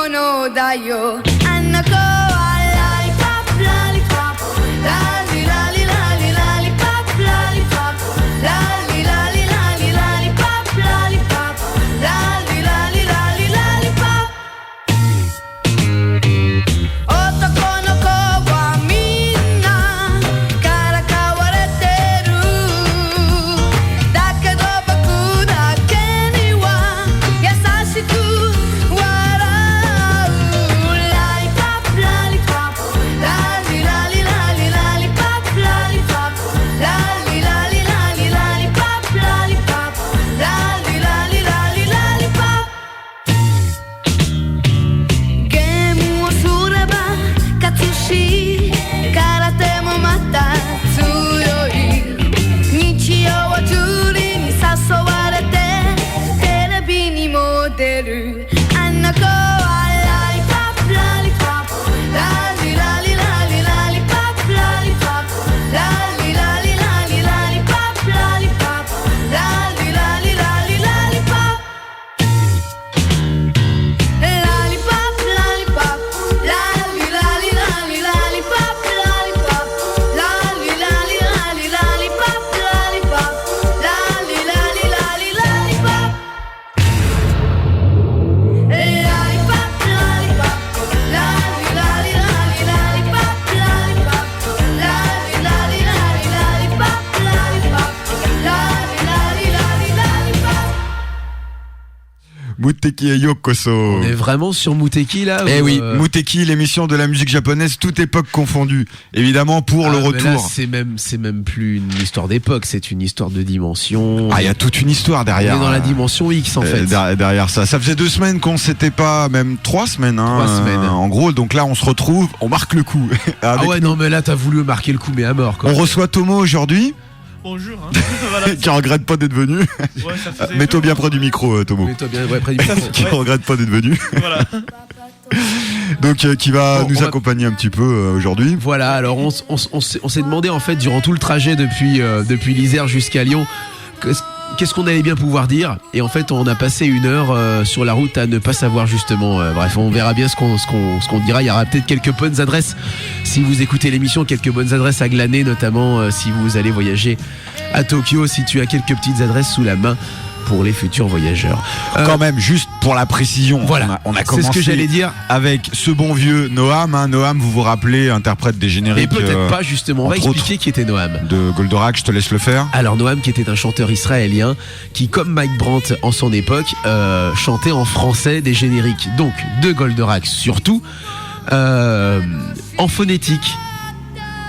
のだよあの子はラリパップラリパップラリラリラリラリパップラリパップラリラリラリラリパップラリパップラリラリラリラリパップ男の子はみんなからかわれてるだけど僕だけには優しく笑うラリパップラリパップラリラリラリラリパップラリパップラリラリラリラリパップラリパップラリラリラリラリパップゲームをすれば勝つし空手もまた強い日曜はジュリに誘われてテレビにも出るあの子はラリパップラリパップラリラリラリラリパップラリパップラリラリラリラリパップラリパップラリラリラリラリパップラリパップラリパップラリラリラリラリパップラリパップラリラリラリラリパップラリパップラリラリラリラリパップMuteki et Yokoso. On est vraiment sur Muteki là Eh oui, Muteki, l'émission de la musique japonaise, toute époque confondue. Évidemment, pour le retour. Là, c'est même plus une histoire d'époque, c'est une histoire de dimension. Ah, il y a toute une histoire derrière. On est dans la dimension X en fait. Derrière ça. Ça faisait 2 semaines qu'on s'était pas, même 3 semaines. 3 semaines. En gros, donc là, on se retrouve, on marque le coup. Ah ouais, non, mais là, t'as voulu marquer le coup, mais à mort quoi. On reçoit Tomo aujourd'hui. Bonjour. Voilà. Qui regrette pas d'être venu. Ouais, mets-toi bien près du micro, Tomo. Mets-toi bien près du micro. Qui regrette pas d'être venu. Voilà. Donc qui va nous accompagner un petit peu aujourd'hui. Voilà, alors on s'est demandé en fait durant tout le trajet depuis l'Isère jusqu'à Lyon qu'est-ce qu'on allait bien pouvoir dire, et en fait on a passé 1 heure sur la route à ne pas savoir justement. Bref, on verra bien ce qu'on dira. Il y aura peut-être quelques bonnes adresses si vous écoutez l'émission, quelques bonnes adresses à glaner, notamment si vous allez voyager à Tokyo, si tu as quelques petites adresses sous la main pour les futurs voyageurs. Quand même, juste pour la précision, voilà, on a commencé c'est ce que j'allais dire avec ce bon vieux Noam. Noam, vous vous rappelez, interprète des génériques. Et peut-être pas justement, on va expliquer qui était Noam. De Goldorak, je te laisse le faire. Alors Noam, qui était un chanteur israélien qui, comme Mike Brandt en son époque, chantait en français des génériques, donc de Goldorak surtout, en phonétique.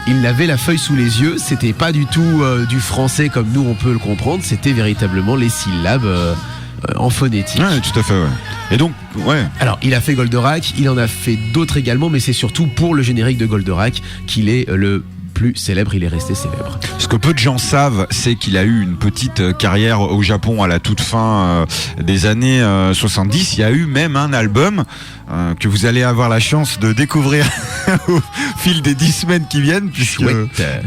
Il avait la feuille sous les yeux, c'était pas du tout du français comme nous on peut le comprendre, c'était véritablement les syllabes en phonétique. Ouais, tout à fait, ouais. Et donc, ouais. Alors, il a fait Goldorak, il en a fait d'autres également, mais c'est surtout pour le générique de Goldorak qu'il est le plus célèbre, il est resté célèbre. Ce que peu de gens savent, c'est qu'il a eu une petite carrière au Japon à la toute fin des années 70. Il y a eu même un album que vous allez avoir la chance de découvrir au fil des 10 semaines qui viennent, puisque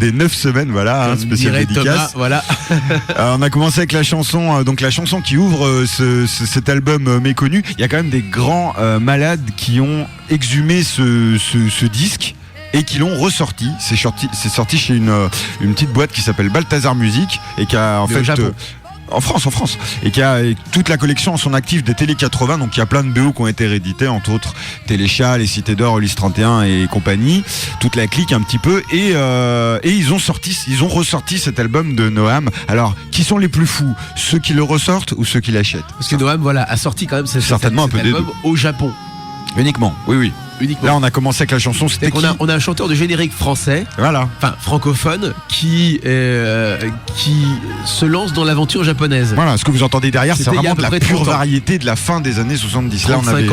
des 9 semaines, voilà, spécial dédicace. Thomas, voilà. On a commencé avec la chanson, donc la chanson qui ouvre cet album méconnu. Il y a quand même des grands malades qui ont exhumé ce disque et qui l'ont ressorti. C'est sorti chez une petite boîte qui s'appelle Balthazar Music et qui a en fait en France, et qui a toute la collection en son actif des Télé 80. Donc il y a plein de BO qui ont été réédités, entre autres Téléchat, Les Cités d'Or, Ulysse 31 et compagnie, toute la clique un petit peu, et ils ont ressorti cet album de Noam. Alors qui sont les plus fous, ceux qui le ressortent ou ceux qui l'achètent? Parce que Noam, voilà, a sorti quand même cet album au Japon. Uniquement, oui. Uniquement. Là, on a commencé avec la chanson. C'était on a un chanteur de générique français, voilà, enfin francophone, qui se lance dans l'aventure japonaise. Voilà, ce que vous entendez derrière, c'est vraiment de la pure variété de la fin des années 70. Là, on avait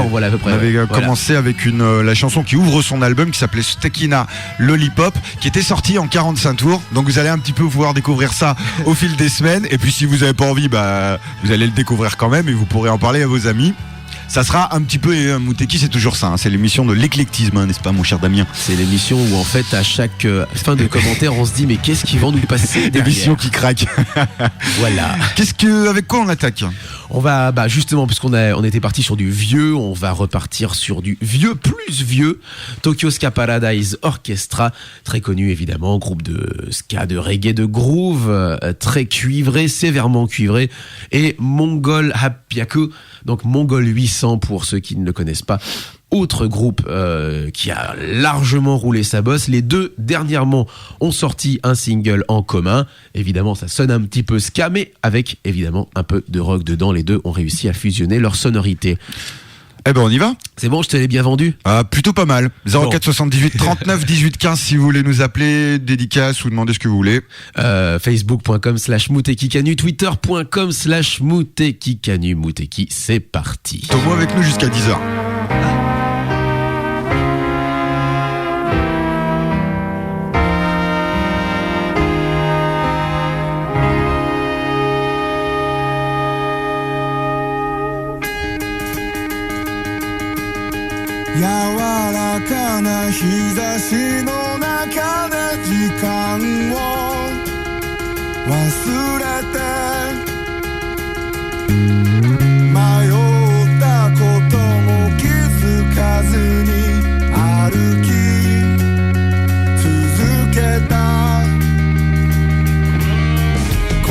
commencé avec la chanson qui ouvre son album, qui s'appelait Stekina Lollipop, qui était sortie en 45 tours. Donc vous allez un petit peu pouvoir découvrir ça au fil des semaines. Et puis si vous n'avez pas envie, vous allez le découvrir quand même et vous pourrez en parler à vos amis. Ça sera un petit peu Mouteki, c'est toujours ça. Hein, c'est l'émission de l'éclectisme, hein, n'est-ce pas, mon cher Damien? C'est l'émission où en fait à chaque fin de commentaire on se dit mais qu'est-ce qu'ils vont nous passer derrière. L'émission qui craque. Voilà. Avec quoi on attaque? On va justement on était parti sur du vieux, on va repartir sur du vieux plus vieux. Tokyo Ska Paradise Orchestra, très connu évidemment, groupe de ska, de reggae, de groove, très cuivré, sévèrement cuivré, et Mongol Hapyaku, donc Mongol 800 pour ceux qui ne le connaissent pas. Autre groupe qui a largement roulé sa bosse. Les deux dernièrement ont sorti un single en commun. Évidemment, ça sonne un petit peu ska, mais avec évidemment un peu de rock dedans. Les deux ont réussi à fusionner leur sonorité. Eh ben on y va. C'est bon, je te l'ai bien vendu. Plutôt pas mal. 04 78 39 18 15 si vous voulez nous appeler, dédicace ou demander ce que vous voulez. Facebook.com/Moutekikanu, Twitter.com/Moutekikanu. Mouteki, c'est parti. Tomo avec nous jusqu'à 10h.柔らかな日差しの中で時間を忘れて迷ったことも気づかずに歩き続けた言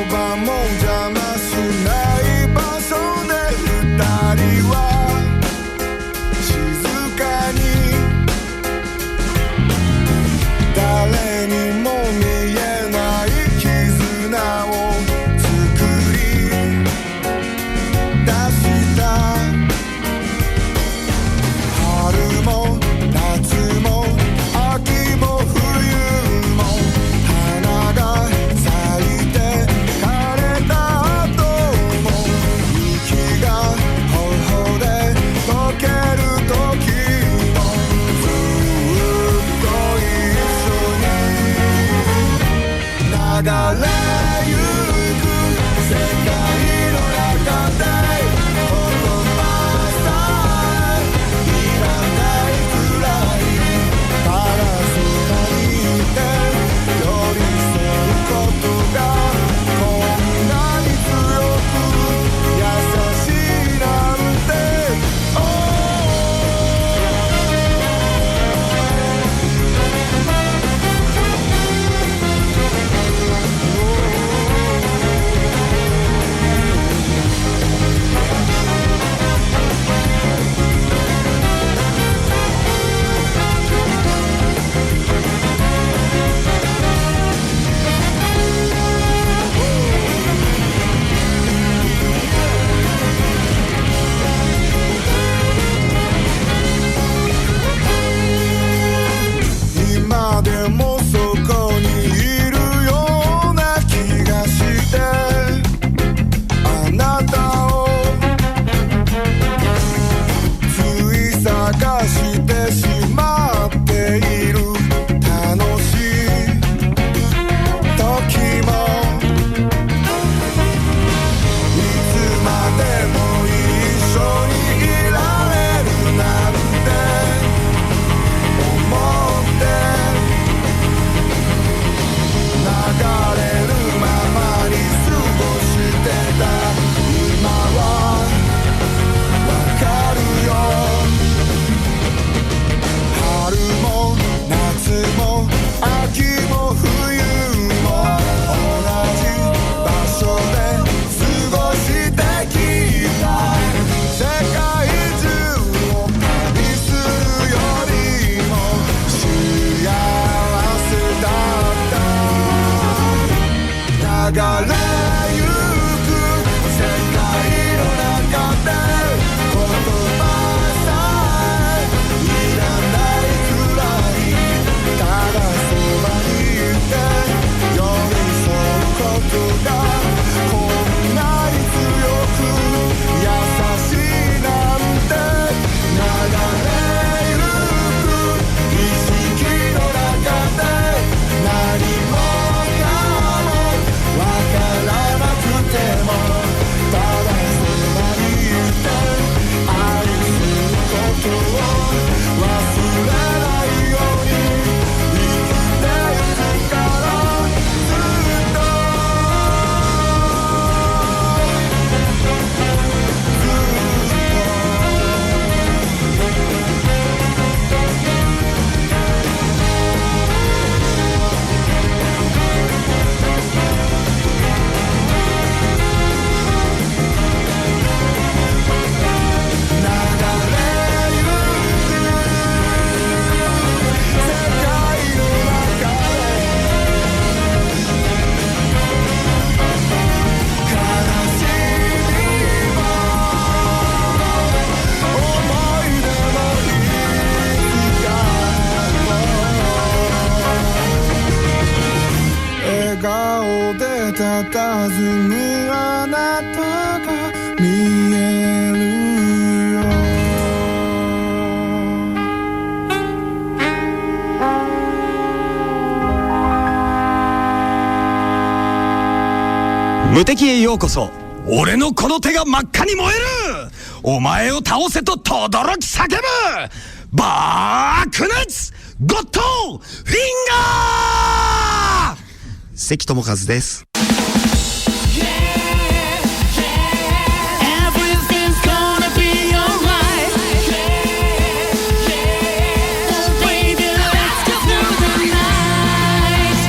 葉も邪魔しない場所で二人は誰にも見えない絆を作り出した春も夏も秋も冬も花が咲いて枯れた後も雪が頬で溶ける時もずっと流れゆく世界の中で言葉さえいらないくらいパラソルにいて寄り添うことがこんなに強く優しいなんて今でもそこにいるような気がしてあなたをつい探してしまっている楽しい時もいつまでも一緒にいられるなんて思って流れるままに過ごしてた今はわかるよ無敵へようこそ。俺のこの手が真っ赤に燃える。お前を倒せと轟き叫ぶ爆熱ゴッドフィンガー。関智一です。Everything's gonna be alright. Oh baby, let's get through the night.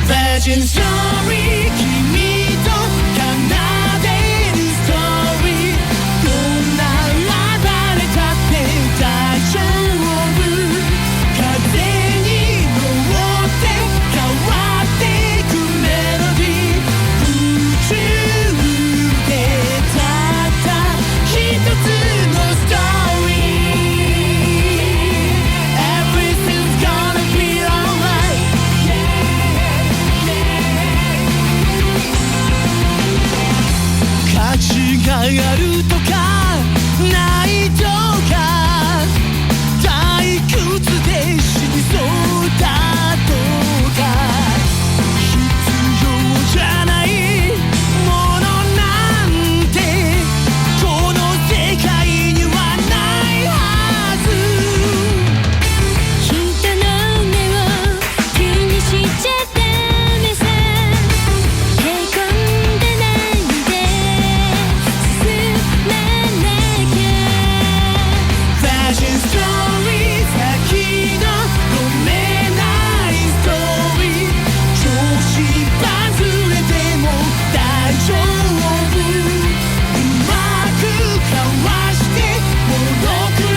Virgin story 君と奏でるストーリーどんな暴れたって大丈夫風に乗って変わってくメロディー宇宙でたった一つのストーリー Everything's gonna be alright価値があるとかないとか退屈で死にそうだとか必要じゃないものなんてこの世界にはないはず人の目を気にしちゃダメさへこんでないで進まなきゃ Fashion story 先の読めないストーリー調子外れても大丈夫うまくかわしてモノクロ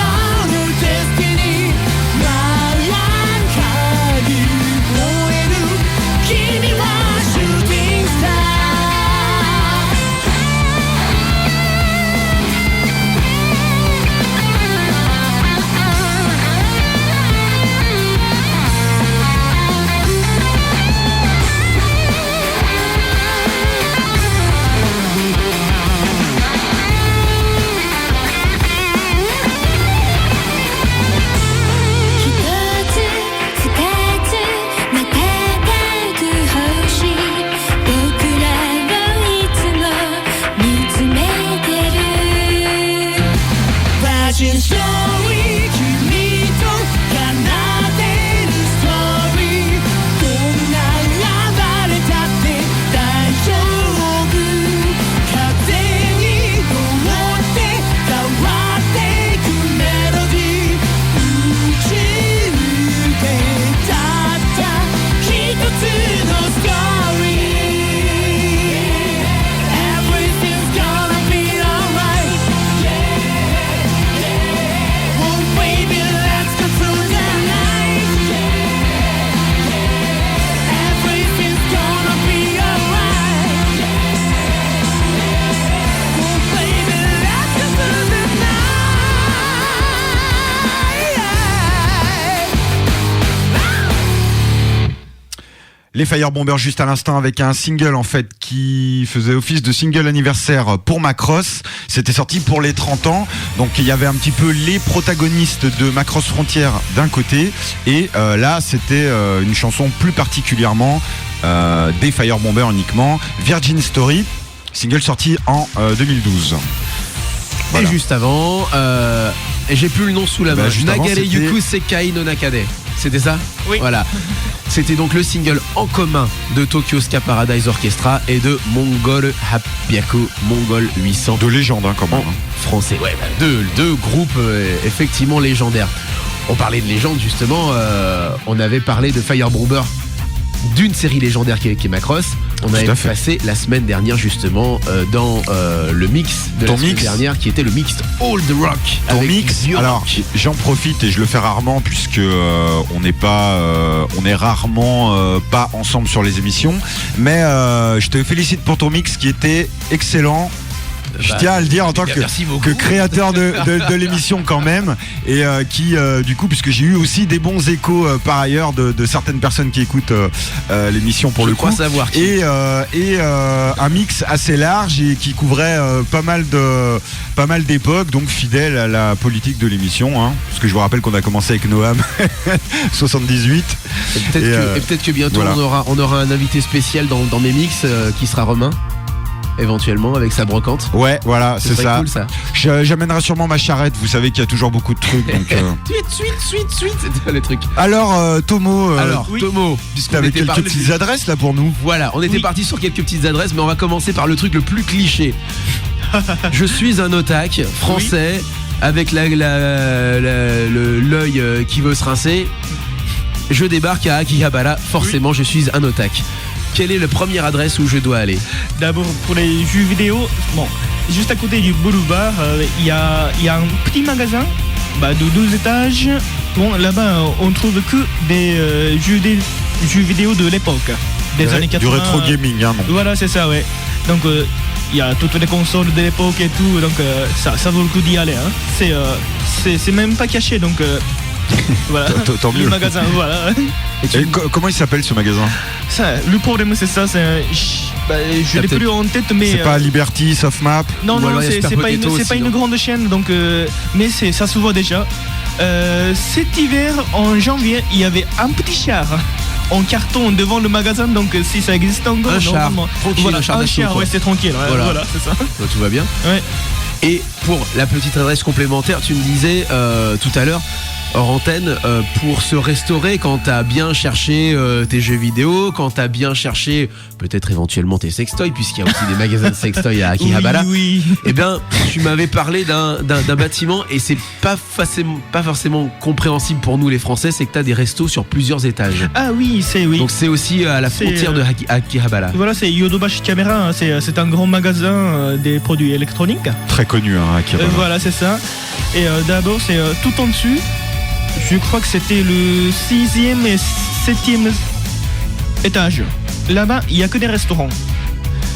のデスティニー真っ赤に燃える君はシューティングスター一つ二つ瞬く星僕らをいつも見つめてる Virgin story 君と奏でるストーリーどんな暴れたって大丈夫風に乗って変わってくメロディー宇宙でたった一つのストーリー Everything's gonna be alright Oh baby let's go through the night Everything's gonna be alright Oh baby let's go through the night Les Firebombers juste à l'instant avec un single en fait qui faisait office de single anniversaire pour Macross. C'était sorti pour les 30 ans. Donc il y avait un petit peu les protagonistes de Macross Frontier d'un côté et là c'était une chanson plus particulièrement des Firebombers uniquement. Virgin Story, single sorti en 2012. Voilà. Et juste avant, et j'ai plus le nom sous la main. Juste avant, Nagare c'était- Yuku Sekai no Nakade. C'était ça? Oui. Voilà. C'était donc le single en commun de Tokyo Ska Paradise Orchestra et de Mongol Hapyaku Mongol 800 De légende hein, quand même. en français. Ouais, bah, deux groupes effectivement légendaires. On parlait de légende justement, on avait parlé de Firebomber, d'une série légendaire qui est Macross. On avait à fait. passé la semaine dernière justement dans le mix de Ton la semaine mix dernière qui était le mix Old Rock. Ton avec mix, vieux alors rock. j'en profite et je le fais rarement puisque on n'est pas, on est rarement pas ensemble sur les émissions. Mais je te félicite pour ton mix qui était excellent. Je tiens à le dire en tant merci beaucoup. que créateur de l'émission quand même et qui du coup puisque j'ai eu aussi des bons échos par ailleurs de certaines personnes qui écoutent l'émission pour Je le crois coup savoir qui. et un mix assez large et qui couvrait pas mal d'époques, donc fidèle à la politique de l'émission, hein, parce que je vous rappelle qu'on a commencé avec Noam 78. Et peut-être que bientôt voilà. on aura un invité spécial dans mes mix qui sera Romain, éventuellement avec sa brocante. Ouais, voilà, Ce c'est serait ça. cool ça. J'amènerai sûrement ma charrette. Vous savez qu'il y a toujours beaucoup de trucs. Donc, Suite, c'était le truc. alors, Tomo, Alors, oui. Tomo, puisqu'on avec était quelques parti- petites adresses là pour nous. Voilà, on était Oui. parti sur quelques petites adresses, mais on va commencer par le truc le plus cliché. Je suis un otak français avec l'œil qui veut se rincer. Je débarque à Akihabara, forcément je suis un otak. Quelle est la première adresse où je dois aller? D'abord, pour les jeux vidéo, bon, juste à côté du boulevard, il y a un petit magasin de 12 étages. Bon, là-bas, on trouve que des jeux vidéo de l'époque, des années 80. Du rétro gaming, hein, non. Voilà, c'est ça, ouais. Donc, il y a toutes les consoles de l'époque et tout, donc ça vaut le coup d'y aller. Hein. C'est même pas caché, donc voilà. Tant mieux. Le magasin, voilà. Et comment il s'appelle ce magasin? Ça, le problème, c'est ça. Je l'ai peut-être- plus en tête, mais. C'est pas Liberty, Softmap? Non, Ou non, alors il y a c'est Super pas Potato c'est pas aussi, une non grande chaîne, donc, mais ça se voit déjà. Cet hiver, en janvier, il y avait un petit char en carton devant le magasin, donc si ça existe encore, Un char, normalement. tranquille, Voilà, un char d'assaut, quoi. ouais, c'est tranquille, ouais, Voilà. voilà, c'est ça. Tout va bien. Ouais. Et pour la petite adresse complémentaire, tu me disais tout à l'heure, hors antenne, pour se restaurer quand t'as bien cherché tes jeux vidéo, quand t'as bien cherché peut-être éventuellement tes sextoys, puisqu'il y a aussi des magasins de sextoys à Akihabara. Oui, oui. Eh bien, tu m'avais parlé d'un bâtiment et c'est pas forcément compréhensible pour nous les Français, c'est que t'as des restos sur plusieurs étages. Ah oui, oui. Donc c'est aussi à la C'est, frontière de Akihabara. Voilà, c'est Yodobashi Camera, hein, c'est un grand magasin des produits électroniques. Très connu, hein, Akihabara. Voilà, c'est ça. Et d'abord, c'est tout en dessus. Je crois que c'était le 6e et 7e étage. Là-bas, il n'y a que des restaurants.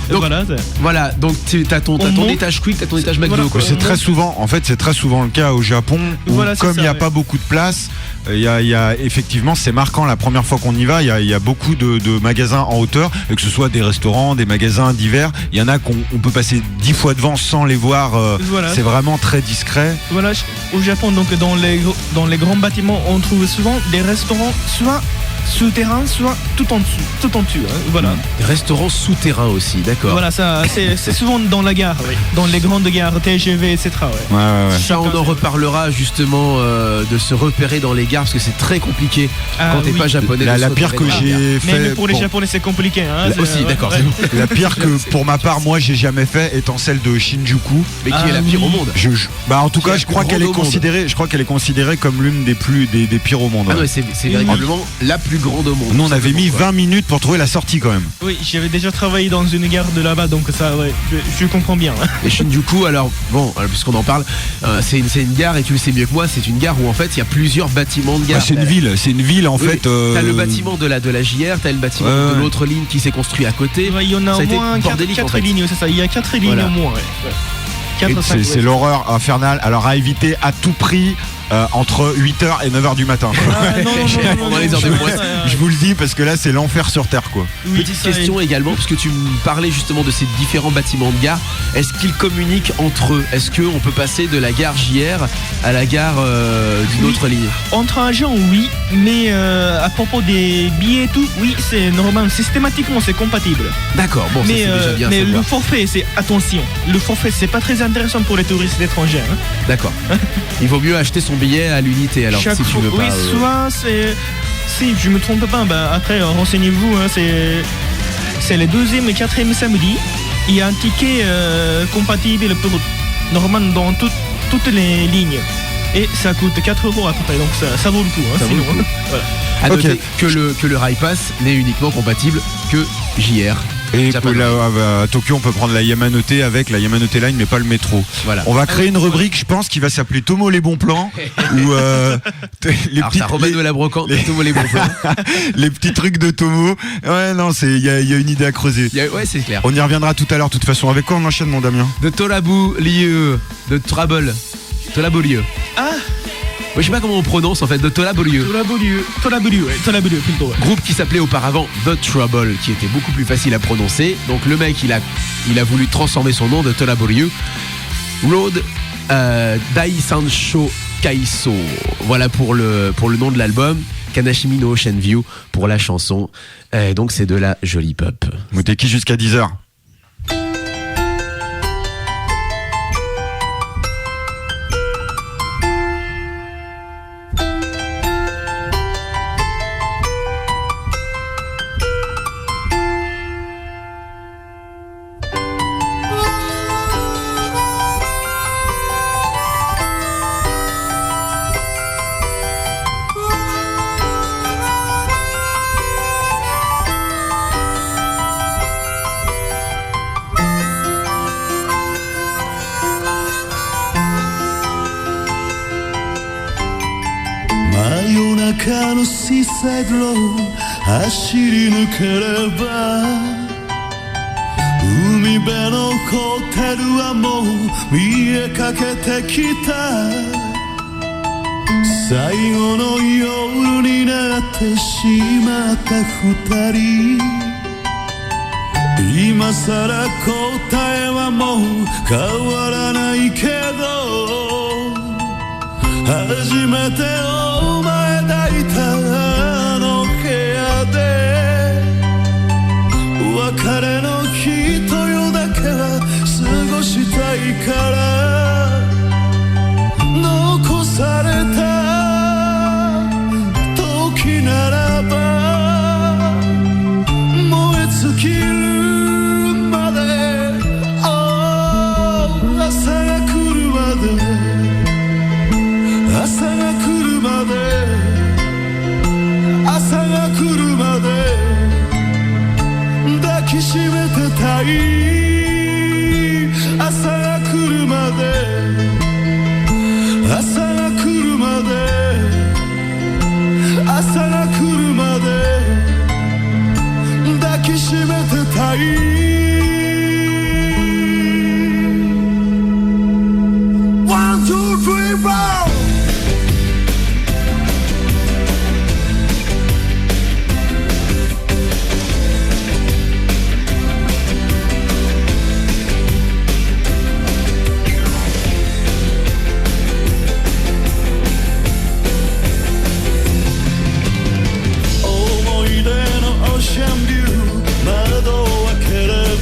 Donc, voilà. Voilà, donc t'as ton monte. étage quick, t'as ton étage McDo, Voilà. quoi. C'est très souvent, en fait, c'est très souvent le cas au Japon où, Voilà, c'est comme il ça, n'y a ouais. pas beaucoup de place, il y a effectivement, c'est marquant la première fois qu'on y va, il y a beaucoup de magasins en hauteur, et que ce soit des restaurants, des magasins divers. Il y en a qu'on peut passer 10 fois devant sans les voir. Voilà. C'est vraiment très discret. Voilà, au Japon, donc dans les grands bâtiments, on trouve souvent des restaurants, soit souterrains, soit tout en dessus. Hein, voilà. Restaurant souterrain aussi, d'accord. Voilà, ça, c'est souvent dans la gare, dans les grandes gares, TGV, etc. Ouais. Ouais. Ça, on en reparlera justement de se repérer dans les gares parce que c'est très compliqué Ah, quand t'es oui. pas japonais. La de se pire repérer que dans les gares. j'ai Mais fait. pour les Japonais, c'est compliqué. Hein, Là c'est- aussi, d'accord, ouais. c'est bon. La pire que pour ma part, moi j'ai jamais fait étant celle de Shinjuku. Mais qui Ah, est la pire oui. au monde. Bah en tout Qui est cas, la je plus crois qu'elle est grande au monde. considérée. Je crois qu'elle est considérée comme l'une des pires au monde. Ah ouais. non, c'est véritablement la plus grande au monde. Nous on avait mis Quoi. 20 minutes pour trouver la sortie quand même. Oui, j'avais déjà travaillé dans une gare de là-bas, donc ça, ouais, je comprends bien. Et Shinjuku, alors bon, puisqu'on en parle, c'est une gare et tu le sais mieux que moi, c'est une gare où en fait il y a plusieurs bâtiments de gare. Bah, c'est une ville en Oui, fait. T'as le bâtiment de la JR, t'as le bâtiment de l'autre ligne qui s'est construit à côté. Ouais, il y en a Ça a au été moins bordélique, 4 en fait. lignes, c'est ça. Il y a 4 lignes Voilà. au moins. Ouais. Et 4, 5, c'est l'horreur infernale. Alors à éviter à tout prix entre 8h et 9h du matin. quoi. Pendant les heures de pointe. Je vous le dis parce que là c'est l'enfer sur terre quoi. Petite question également, puisque tu me parlais justement de ces différents bâtiments de gare. Est-ce qu'ils communiquent entre eux? Est-ce qu'on peut passer de la gare JR à la gare d'une Oui. autre ligne? Entre agents, oui, mais à propos des billets et tout, oui, c'est normal. Systématiquement, c'est compatible. D'accord, bon, ça mais c'est déjà bien à mais le savoir. forfait, c'est attention. Le forfait, c'est pas très intéressant pour les touristes étrangers. Hein. D'accord. Il vaut mieux acheter son billet à l'unité alors Chaque si tu fois- veux oui, pas. soit c'est. Si je me trompe pas, bah, après renseignez-vous, hein, c'est le 2e et 4e samedi. Il y a un ticket compatible pour normalement dans toutes les lignes. et ça coûte 4 € à peu près, donc ça vaut le coup. Hein, Ça vaut le sinon, coup. voilà. À Ok. noter que le Rail Pass n'est uniquement compatible que JR. Et Japan que là, Rail. à Tokyo, on peut prendre la Yamanote avec la Yamanote Line, mais pas le métro. Voilà. On va créer une rubrique, je pense, qui va s'appeler Tomo les bons plans, où les Alors ça Robin de la brocante, tout les bons plans. les petits trucs de Tomo. Ouais, non, il y a une idée à creuser. Ouais, c'est clair. On y reviendra tout à l'heure, de toute façon. Avec quoi on enchaîne, mon Damien? De Tolabu Lieu, de Trouble, Tolabu Lieu. Ah, Oui, je sais pas comment on prononce en fait, de Tolabu Lieu. Tolabulu plutôt. Ouais. Groupe qui s'appelait auparavant The Trouble, qui était beaucoup plus facile à prononcer. Donc le mec, il a voulu transformer son nom de Tolabu Road Dai Sancho Kaiso. Voilà pour le nom de l'album. Kanashimi no Ocean View pour la chanson. Donc c'est de la jolie pop. Moteki jusqu'à 10h.真夜中のシーサイドロー走り抜ければ海辺のホテルはもう見えかけてきた最後の夜になってしまった二人今さら答えはもう変わらないけど初めてお前抱いたあの部屋で別れの日と夜だけは過ごしたいから残された時ならば燃え尽きるまで、朝が来るまで朝が来るまで朝が来るまで抱きしめてたい朝が来るまで朝が来るまで朝が来るまで抱きしめてたいOne, two, three, four思い出のオーシャンビュー窓を開けれ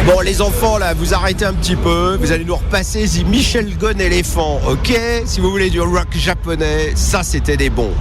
Bon, les enfants, là, vous arrêtez un petit peu. Vous allez nous repasser The Michel Gon éléphant, ok? Si vous voulez du rock japonais, ça, c'était des bons.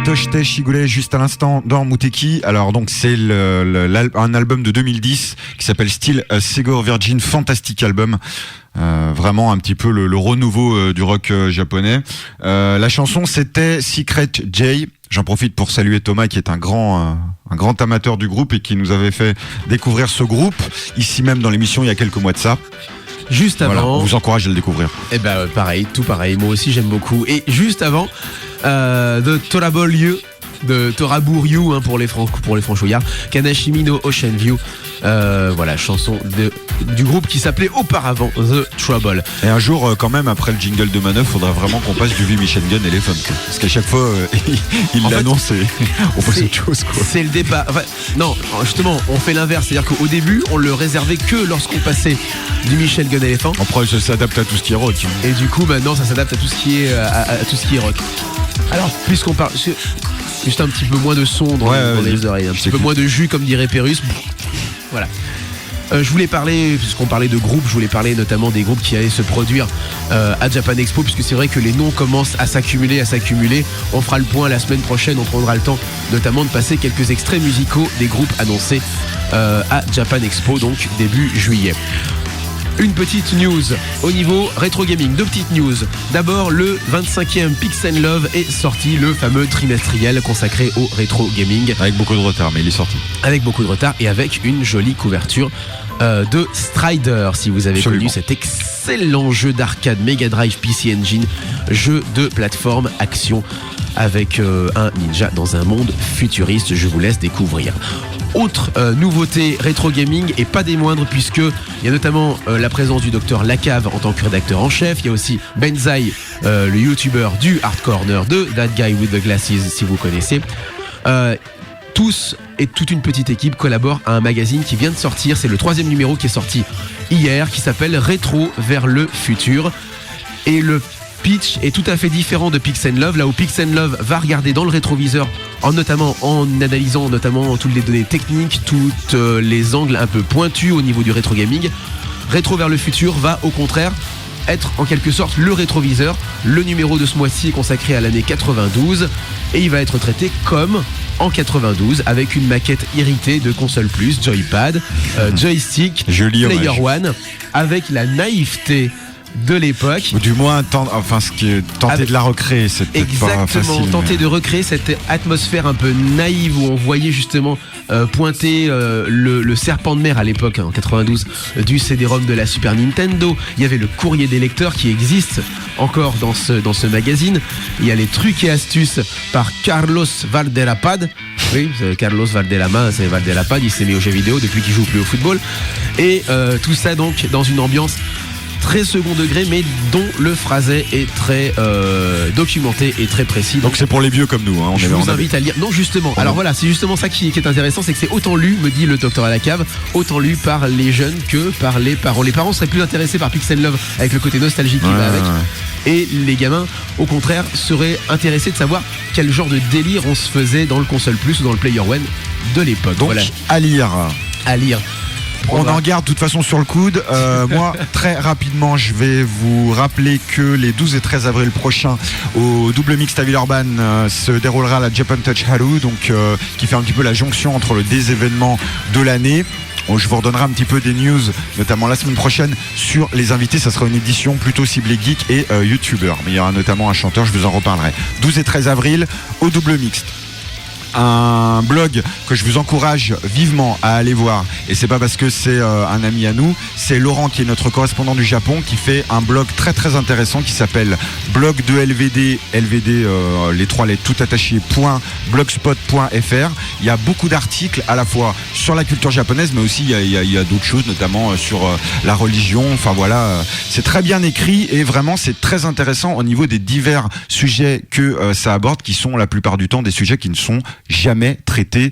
Toshite Shigure juste à l'instant dans Muteki. Alors donc c'est un album de 2010 qui s'appelle Still a Cigar Virgin, fantastique album. Vraiment un petit peu le renouveau du rock japonais. La chanson c'était Secret J. J'en profite pour saluer Thomas qui est un grand amateur du groupe et qui nous avait fait découvrir ce groupe ici même dans l'émission il y a quelques mois de ça. Juste avant, voilà, on vous encourage à le découvrir. Et ben pareil, tout pareil. Moi aussi j'aime beaucoup. Et juste avant, The Tolerable You de Torabu Ryu pour les franchouillards, Kanashimi no Ocean View, voilà, chanson du groupe qui s'appelait auparavant The Trouble. Et un jour, quand même, après le jingle de Manoeuvre, faudra vraiment qu'on passe du vieux Michel Gunn Elephant. Parce qu'à chaque fois, il En fait, l'annonce et on passe autre chose, quoi. C'est le départ. Enfin, non, justement, on fait l'inverse. C'est-à-dire qu'au début, on le réservait que lorsqu'on passait du Michel Gunn Elephant. Après, ça s'adapte à tout ce qui est rock. Hein. Et du coup, maintenant, ça s'adapte à tout ce qui est, à tout ce qui est rock. Alors, puisqu'on parle. Juste un petit peu moins de son dans les oreilles. Un petit peu moins de jus, comme dirait Pérus. Voilà. Je voulais parler, puisqu'on parlait de groupes, je voulais parler notamment des groupes qui allaient se produire à Japan Expo, puisque c'est vrai que les noms commencent à s'accumuler. On fera le point la semaine prochaine, on prendra le temps notamment de passer quelques extraits musicaux des groupes annoncés à Japan Expo, donc début juillet. Une petite news au niveau rétro gaming, 2 petites news. D'abord, le 25e Pix & Love est sorti, le fameux trimestriel consacré au rétro gaming. Avec beaucoup de retard, mais il est sorti. Avec beaucoup de retard et avec une jolie couverture de Strider, si vous avez Absolument. connu cet excellent jeu d'arcade Mega Drive PC Engine, jeu de plateforme action avec un ninja dans un monde futuriste. Je vous laisse découvrir. Autre nouveauté rétro gaming et pas des moindres, puisque il y a notamment la présence du docteur Lacave en tant que rédacteur en chef. Il y a aussi Benzaï, le youtubeur du Hard Corner, de That Guy with the Glasses, si vous connaissez. Tous et toute une petite équipe collaborent à un magazine qui vient de sortir. C'est le 3e numéro qui est sorti hier, qui s'appelle Rétro vers le futur. Et le pitch est tout à fait différent de Pix & Love, là où Pix & Love va regarder dans le rétroviseur en analysant notamment toutes les données techniques, toutes les angles un peu pointus au niveau du rétro gaming. Rétro vers le futur va au contraire être en quelque sorte le rétroviseur. Le numéro de ce mois-ci est consacré à l'année 92 et il va être traité comme en 92 avec une maquette irritée de console plus, joypad, joystick, Joli player hommage. one, avec la naïveté de l'époque. Ou du moins, tenter de la recréer, c'est peut-être pas Exactement, facile. tenter mais- de recréer cette atmosphère un peu naïve où on voyait justement pointer le serpent de mer à l'époque, en 92, du CD-ROM de la Super Nintendo. Il y avait le courrier des lecteurs qui existe encore dans ce magazine. Il y a les trucs et astuces par Carlos Valderrapad. Oui, Carlos Valderrama, c'est Valderrapad, il s'est mis aux jeux vidéo depuis qu'il joue plus au football. Et tout ça donc dans une ambiance très second degré, mais dont le phrasé est très documenté et très précis. Donc c'est pour les vieux comme nous. Hein. Je vous invite à lire. Non, justement. Alors voilà, c'est justement ça qui est intéressant, c'est que c'est autant lu, me dit le docteur à la cave, autant lu par les jeunes que par les parents. Les parents seraient plus intéressés par Pix & Love avec le côté nostalgique qui va avec. Et les gamins, au contraire, seraient intéressés de savoir quel genre de délire on se faisait dans le console plus ou dans le player one de l'époque. Donc Voilà, à lire. à lire. On en garde de toute façon sur le coude. Moi, très rapidement, je vais vous rappeler que les 12 et 13 avril prochains, au double mix à Villeurbanne, se déroulera la Japan Touch Haru, donc qui fait un petit peu la jonction entre des événements de l'année. Je vous redonnerai un petit peu des news, notamment la semaine prochaine, sur les invités. Ça sera une édition plutôt ciblée geek et youtubeur. Mais il y aura notamment un chanteur, je vous en reparlerai. 12 et 13 avril, au double mixte. Un blog que je vous encourage vivement à aller voir, et c'est pas parce que c'est un ami à nous, c'est Laurent qui est notre correspondant du Japon, qui fait un blog très très intéressant qui s'appelle blog de LVD, les 3 lettres tout attachées .blogspot.fr. Il y a beaucoup d'articles à la fois sur la culture japonaise, mais aussi il y a d'autres choses, notamment sur la religion. Enfin voilà, c'est très bien écrit et vraiment c'est très intéressant au niveau des divers sujets que ça aborde, qui sont la plupart du temps des sujets qui ne sont jamais traités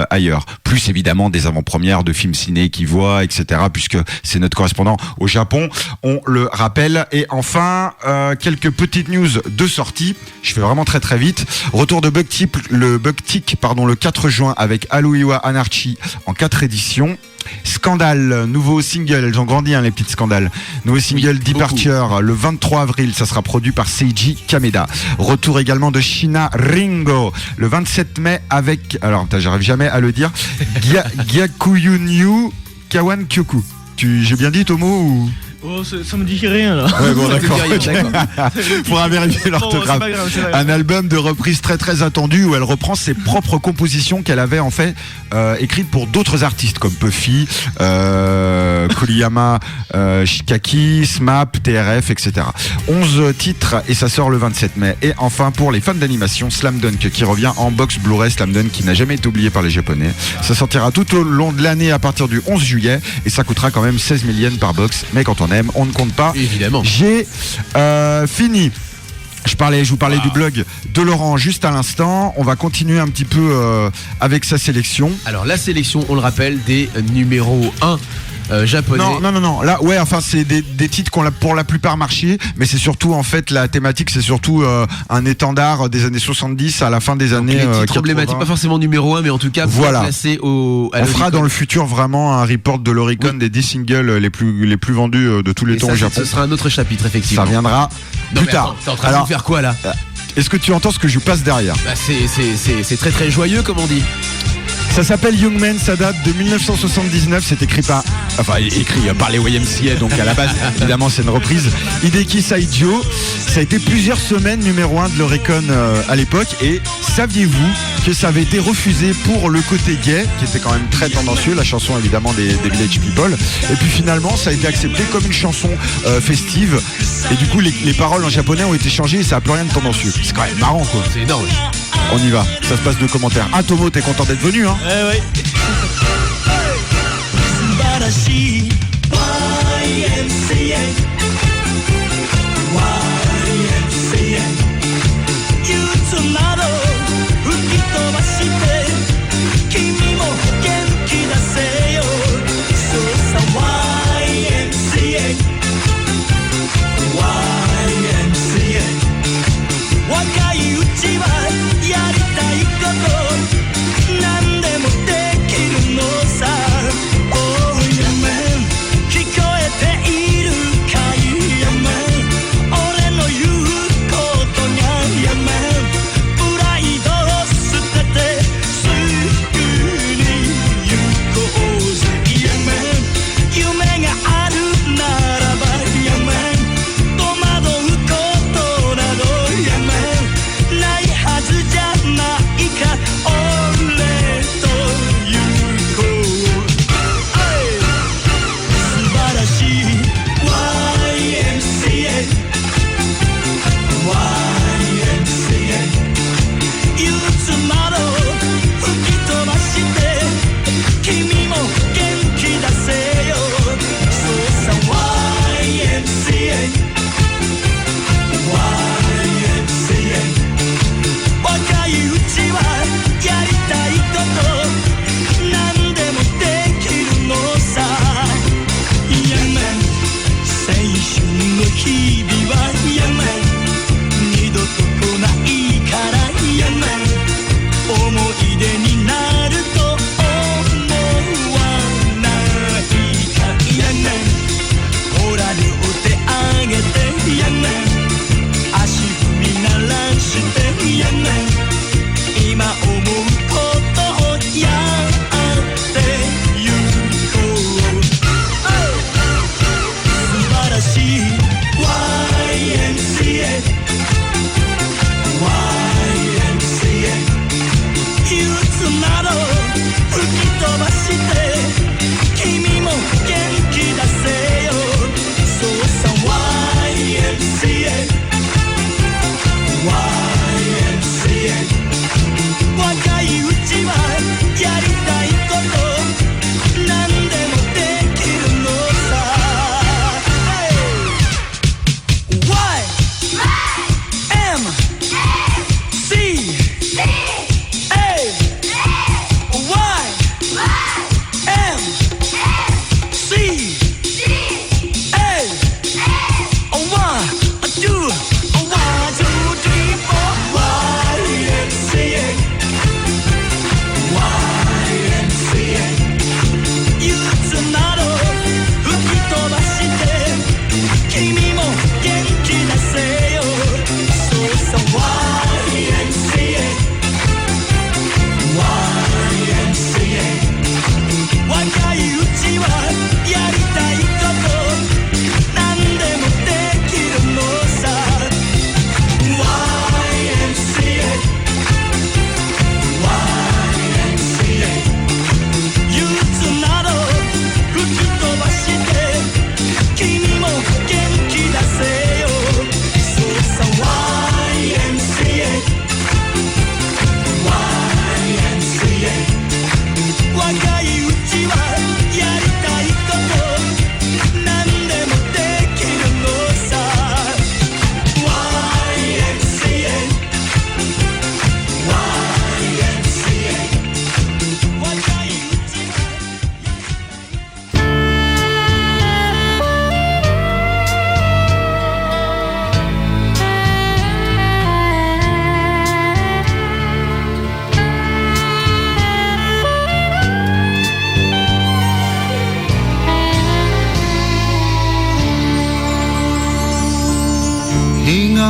ailleurs. Plus évidemment des avant-premières de films ciné qui voient, etc. Puisque c'est notre correspondant au Japon, on le rappelle. Et enfin, quelques petites news de sortie. Je fais vraiment très très vite. Retour de Bugtic, le 4 juin avec Aluiwa Anarchy en 4 éditions. Scandale, nouveau single, elles ont grandi les petites scandales. Nouveau single Departure, le 23 avril, ça sera produit par Seiji Kameda. Retour également de Shina Ringo, le 27 mai avec, alors j'arrive jamais à le dire, Gyakuyunyu Kawan Kyoku. J'ai bien dit Tomo ou... Oh, ça me dit rien là. Ouais, bon, d'accord. Ça te dit rien, d'accord. Faudra vérifier Bon, l'orthographe. c'est pas grave, c'est pas grave. Un album de reprise très très attendu où elle reprend ses propres compositions qu'elle avait en fait écrites pour d'autres artistes comme Puffy, Kolyama, Shikaki, SMAP, TRF, etc. 11 titres et ça sort le 27 mai. Et enfin pour les fans d'animation, Slam Dunk qui revient en box Blu-ray. Slam Dunk qui n'a jamais été oublié par les Japonais. Ça sortira tout au long de l'année à partir du 11 juillet et ça coûtera quand même 16 000 yens par box. Mais quand on aime, on ne compte pas. Évidemment. J'ai fini. Je vous parlais du blog de Laurent juste à l'instant. On va continuer un petit peu avec sa sélection. Alors la sélection, on le rappelle, des numéros 1 japonais. Non. Là, ouais, enfin, c'est des titres qui ont pour la plupart marché, mais c'est surtout, en fait, la thématique, c'est surtout un étendard des années 70 à la fin des Donc, années les titres 80. emblématiques, pas forcément numéro 1, mais en tout cas Voilà. placés On fera dans le futur vraiment un report de l'Oricon des 10 singles les plus vendus de tous les temps au Japon. Ce sera un autre chapitre, effectivement. Ça viendra Non, plus mais tard. attends, t'es en train de Alors, nous faire quoi là? est-ce que tu entends ce que je passe derrière? Bah, c'est très très joyeux, comme on dit. Ça s'appelle Young Men, ça date de 1979, c'est écrit par les YMCA, donc à la base, évidemment, c'est une reprise. Hideki Saijo, ça a été plusieurs semaines numéro 1 de l'Oricon à l'époque, et saviez-vous que ça avait été refusé pour le côté gay, qui était quand même très tendancieux, la chanson évidemment des Village People, et puis finalement, ça a été accepté comme une chanson festive, et du coup, les paroles en japonais ont été changées, et ça n'a plus rien de tendancieux. C'est quand même marrant, quoi. C'est énorme. On y va, ça se passe de commentaires. Ah, Tomo, t'es content d'être venu, hein? Ouais. 素晴らしい YMCA YMCA 憂鬱など吹き飛ばして君も元気出せよそうさ YMCA YMCA 若いうちはやりたいこと何でもできるの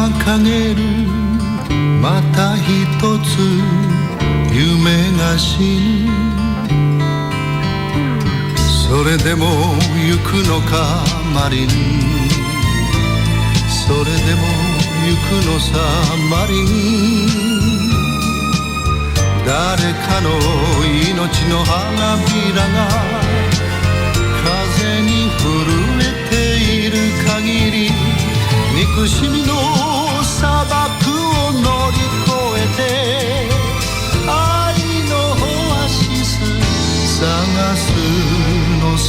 掲げるまた一つ夢が死ぬそれでも行くのかマリンそれでも行くのさマリン誰かの命の花びらが風に震えている限り憎しみの砂漠を乗り越えて愛のオアシス探すのさ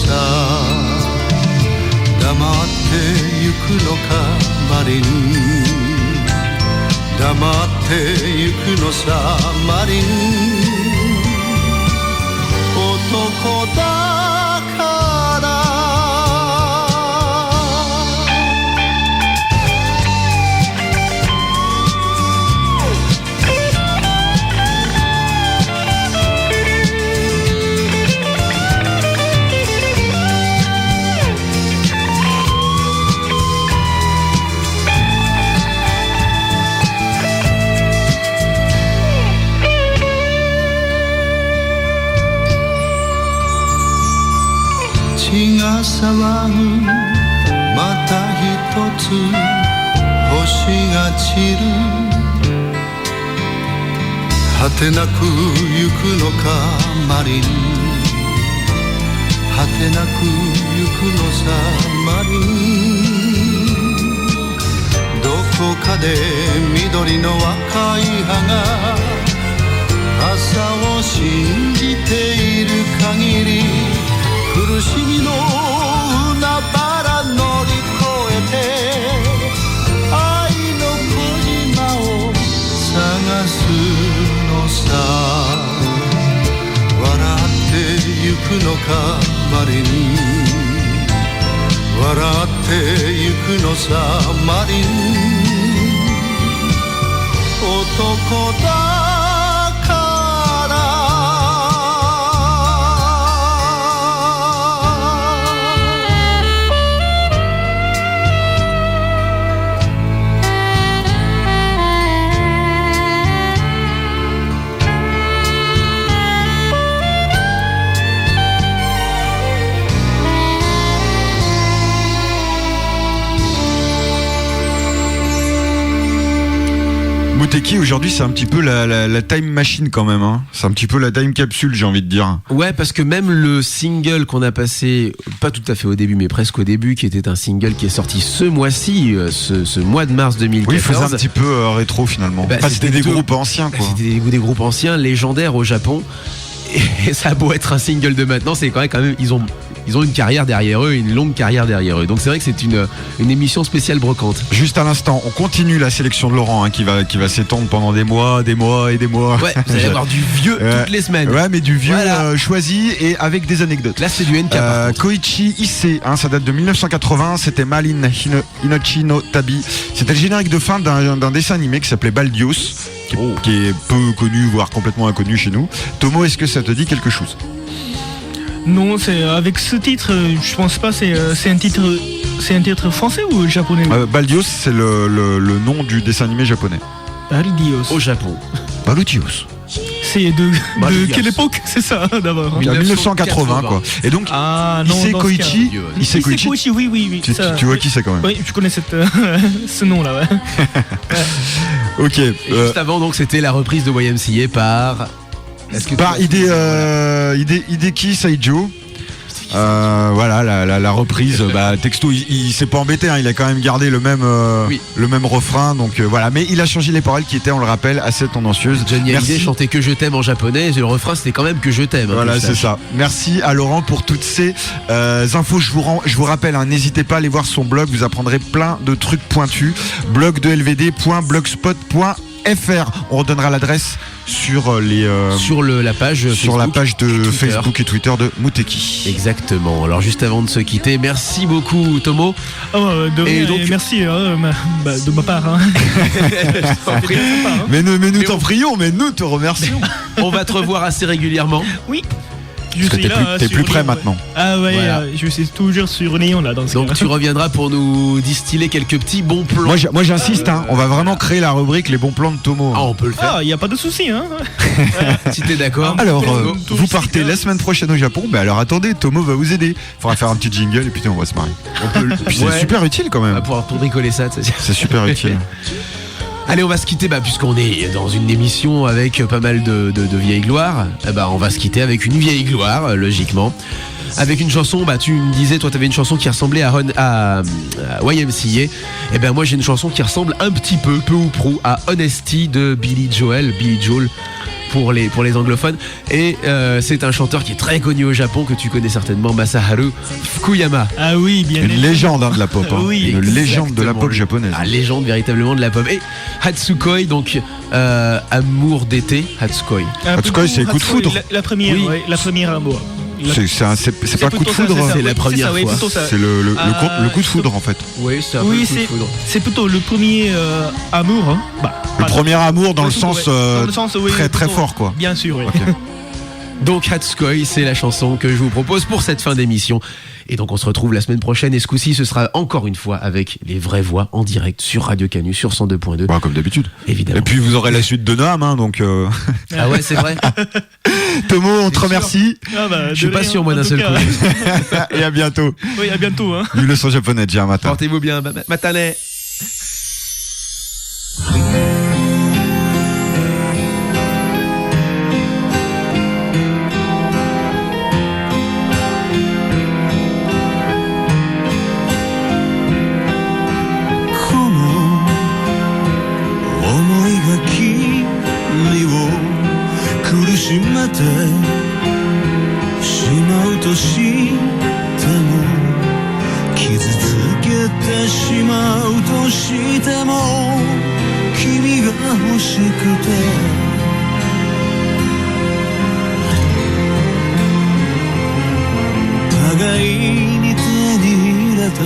黙ってゆくのかマリン黙ってゆくのさマリン男だから血が騒ぐまた一つ星が散る果てなく行くのかマリン果てなく行くのさマリンどこかで緑の若い葉が朝を信じている限り苦しみの海原乗り越えて愛の小島を探すのさ笑ってゆくのかマリン笑ってゆくのさマリン男だMoteki aujourd'hui c'est un petit peu la time machine quand même hein. C'est un petit peu la time capsule j'ai envie de dire. Ouais parce que même le single qu'on a passé, pas tout à fait au début mais presque au début, qui était un single qui est sorti ce mois-ci, ce mois de mars 2014. Oui, il faisait un petit peu rétro finalement. Bah, c'était des groupes anciens quoi. C'était des groupes anciens, légendaires au Japon. Et ça a beau être un single de maintenant, c'est quand même ils ont une carrière derrière eux, une longue carrière derrière eux. Donc c'est vrai que c'est une émission spéciale brocante. Juste à l'instant, on continue la sélection de Laurent hein, qui va s'étendre pendant des mois et des mois. Ouais, vous allez avoir du vieux toutes les semaines. Ouais, mais du vieux voilà. Choisi et avec des anecdotes. Là c'est du NK. Koichi Issei, hein, ça date de 1980, c'était Malin Hinochi no Tabi. C'était le générique de fin d'un dessin animé qui s'appelait Baldios, qui est peu connu, voire complètement inconnu chez nous. Tomo, est-ce que ça te dit quelque chose? Non, c'est avec ce titre, je pense pas. C'est un titre français ou japonais? Baldios, c'est le nom du dessin animé japonais. Baldios. Au Japon. Baldios. C'est de quelle époque c'est ça d'abord? 1980 quoi. Et donc Issei Koichi, Issei Koichi, oui. Tu vois qui c'est quand même? Oui, je connais ce nom là. Ouais. Ok. Et juste avant donc c'était la reprise de YMCA par. Par Hideki Saijo. Voilà la reprise. Texto il s'est pas embêté hein, il a quand même gardé le même refrain donc voilà, mais il a changé les paroles qui étaient, on le rappelle, assez tendancieuses. Johnny Hallyday chantait que je t'aime en japonais et le refrain c'était quand même que je t'aime. Voilà, c'est ça. Merci à Laurent pour toutes ces infos. Je vous rappelle hein, n'hésitez pas à aller voir son blog, vous apprendrez plein de trucs pointus. Blog de lvd.blogspot.fr. On redonnera l'adresse sur la page de Facebook et Twitter de Moteki. Exactement. Alors juste avant de se quitter, merci beaucoup Tomo. Et donc merci de ma part. Hein. Mais nous t'en prions, mais nous te remercions. On va te revoir assez régulièrement. Oui. Je Parce que suis là. t'es sur plus près Lyon, maintenant. ouais. Ah ouais, Voilà. je suis toujours sur Lyon là dans ce Donc cas. tu reviendras pour nous distiller quelques petits bons plans. Moi j'insiste, hein, on va vraiment créer la rubrique les bons plans de Tomo. Ah, on peut le faire. Ah, il y a pas de souci hein. Si t'es d'accord. Alors, Comme vous touristique, partez hein. la semaine prochaine au Japon, bah alors attendez, Tomo va vous aider. Faudra faire un petit jingle et puis on va se marier. Puis c'est Ouais. super utile quand On va même. pouvoir tout bricoler ça. C'est super utile. Allez, on va se quitter, puisqu'on est dans une émission avec pas mal de vieilles gloires. On va se quitter avec une vieille gloire, logiquement. Avec une chanson, tu me disais, toi t'avais une chanson qui ressemblait à YMCA. Moi j'ai une chanson qui ressemble un petit peu ou prou, à Honesty de Billy Joel pour les anglophones. Et c'est un chanteur qui est très connu au Japon, que tu connais certainement, Masaharu Fukuyama. Ah oui, bien Une évidemment. légende de la pop. Hein. Oui, Une légende de la Exactement. pop japonaise. La légende véritablement de la pop. Et Hatsukoi, donc amour d'été, Hatsukoi. Hatsukoi, c'est coup de foudre. La première, Oui. ouais, la première amour. C'est pas coup de plutôt ça, foudre. ça, C'est la oui, première ça, oui, fois. plutôt ça. C'est le coup de foudre en fait. Oui, c'est un Oui, peu coup de c'est foudre. c'est plutôt le premier amour. Hein. Le premier amour dans le plutôt, sens, ouais. Dans le sens, oui, très très plutôt. fort quoi. Bien sûr, oui. Ok. Donc Hatsukoi, c'est la chanson que je vous propose pour cette fin d'émission. Et donc on se retrouve la semaine prochaine, et ce coup-ci ce sera encore une fois avec les vraies voix en direct sur Radio Canu, sur 102.2, Bah, comme d'habitude. évidemment. Et puis vous aurez la suite de Noam, hein, donc Ah ouais, c'est vrai. Tomo, on te sûr. remercie Ah bah, Je suis de pas rien, sûr moi en d'un tout seul cas. coup. et à bientôt. Oui, à bientôt. Hein. Vive le son japonais, déjà un matin. Portez-vous bien, matane. この想いが君を苦しめてしまうとしても傷つけてしまうとしても君が欲しくて互いに手に入れた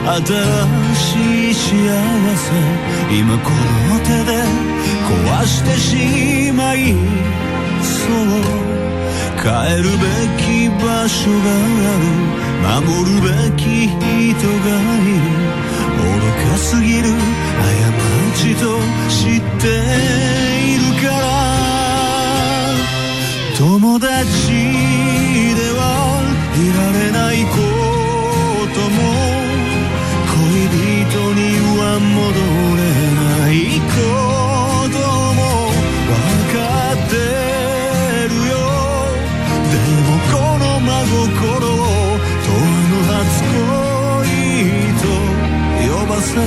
新しい幸せ今この手で壊してしまいそう帰るべき場所がある守るべき人がいる愚かすぎる過ちと知っているから友達ではいられないことも恋人には戻れないことも分かってるよでもこの真心を永遠の初恋と呼ばせて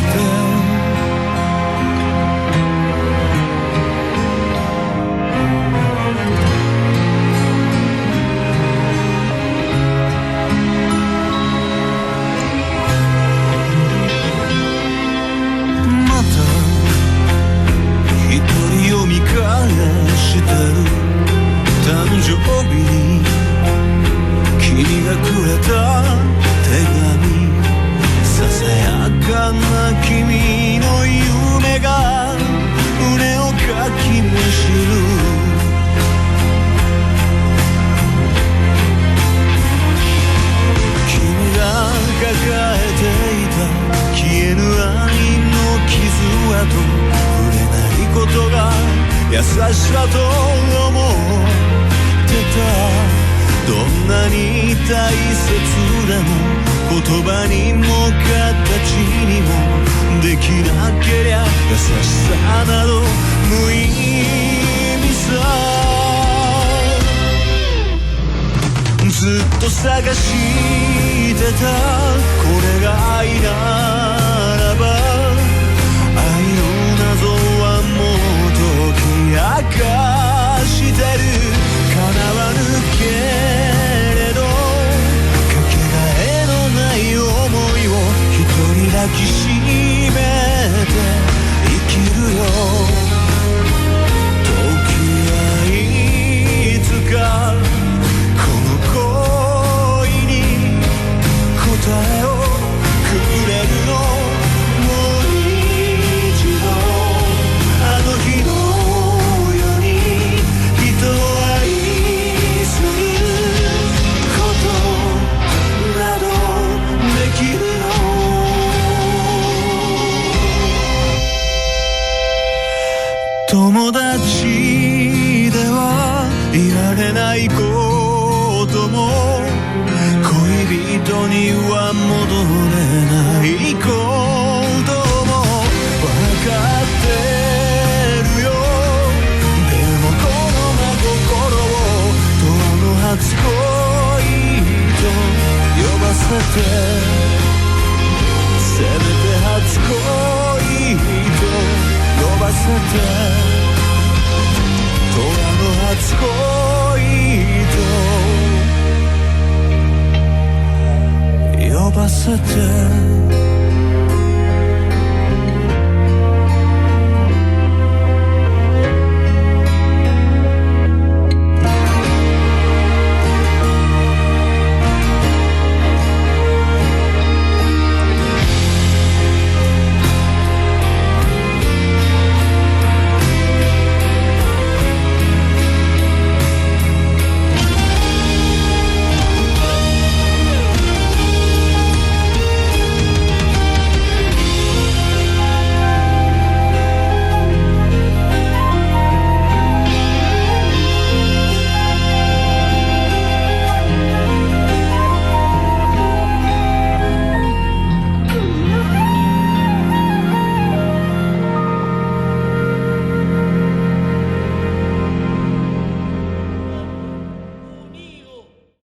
してる誕生日に君がくれた手紙ささやかな君の夢が胸をかきむしる君が抱えていた消えぬ愛の傷跡触れないことが優しさと思ってたどんなに大切でも言葉にも形にもできなけりゃ優しさなど無意味さずっと探してたこれが愛ならば愛の謎はもう解き明かしてる叶わぬけれどかけがえのない想いを一人抱きしめて生きるよ時はいつかこの恋に答えをくばせて虎の初恋と呼ばせて